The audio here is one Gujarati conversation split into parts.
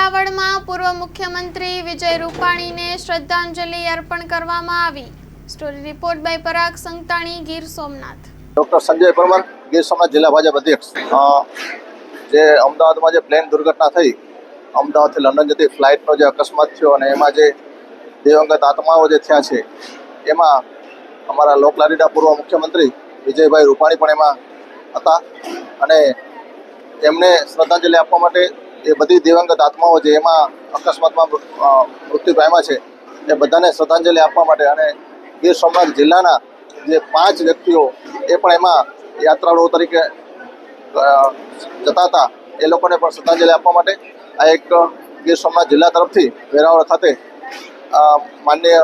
વેરાવળમાં પૂર્વ મુખ્યમંત્રી વિજય રૂપાણીને શ્રદ્ધાંજલિ અર્પણ કરવામાં આવી। Story report by Parag Santani, Gir Somnath. Doctor Sanjay Parmar, Gir Somnath જિલ્લા ભાજપ અધ્યક્ષ। જે અમદાવાદમાં જે પ્લેન દુર્ઘટના થઈ, અમદાવાદથી લંડન જતી ફ્લાઇટનો જે અકસ્માત થયો અને એમાં જે દિવંગત આત્માઓ જે થયા છે, એમાં અમારા લોકલાડીના પૂર્વ મુખ્યમંત્રી વિજયભાઈ રૂપાણી પણ એમાં હતા અને એમને શ્રદ્ધાંજલિ આપવા માટે એ બધી દિવંગત આત્માઓ જે એમાં અકસ્માતમાં મૃત્યુ પામ્યા છે એ બધાને શ્રદ્ધાંજલિ આપવા માટે અને ગીર સોમનાથ જિલ્લાના જે 5 વ્યક્તિઓ એ પણ એમાં યાત્રાળુઓ તરીકે જતા હતા, એ લોકોને પણ શ્રદ્ધાંજલિ આપવા માટે આ એક ગીર સોમનાથ જિલ્લા તરફથી વેરાવળ ખાતે માનનીય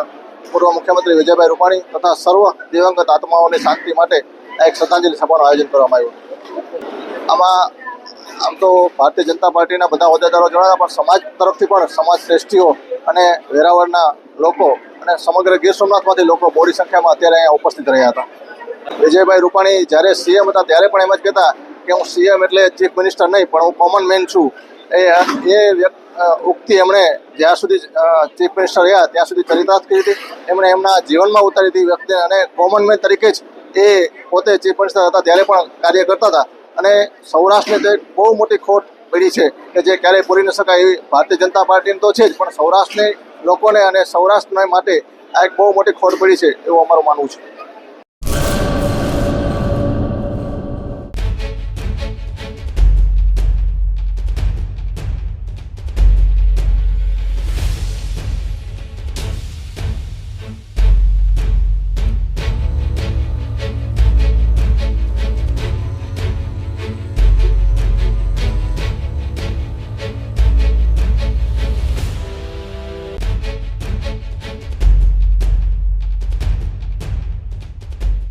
પૂર્વ મુખ્યમંત્રી વિજયભાઈ રૂપાણી તથા સર્વ દિવંગત આત્માઓની શાંતિ માટે આ એક શ્રદ્ધાંજલિ સભાનું આયોજન કરવામાં આવ્યું। આમાં આમ તો ભારતીય જનતા પાર્ટીના બધા હોદ્દેદારો જોડાયા, પણ સમાજ તરફથી પણ સમાજ શ્રેષ્ઠીઓ અને વેરાવળના લોકો અને સમગ્ર ગીર સોમનાથમાંથી લોકો મોટી સંખ્યામાં અત્યારે અહીંયા ઉપસ્થિત રહ્યા હતા। વિજયભાઈ રૂપાણી જ્યારે સીએમ હતા ત્યારે પણ એમ જ કહેતા કે હું સીએમ એટલે ચીફ મિનિસ્ટર નહીં, પણ હું કોમન મેન છું। એ ઉક્તિ એમણે જ્યાં સુધી ચીફ મિનિસ્ટર રહ્યા ત્યાં સુધી ચરિતાર્થ કરી હતી, એમણે એમના જીવનમાં ઉતારી હતી વ્યક્તિ અને કોમન મેન તરીકે જ એ પોતે ચીફ મિનિસ્ટર હતા ત્યારે પણ કાર્ય કરતા હતા અને સૌરાષ્ટ્રને જે બહુ મોટી ખોટ પડી છે કે જે ક્યારેય પૂરી ન શકાય એવી ભારતીય જનતા પાર્ટીને તો છે જ, પણ સૌરાષ્ટ્રની લોકોને અને સૌરાષ્ટ્ર માટે આ એક બહુ મોટી ખોટ પડી છે એવું અમારું માનવું છે।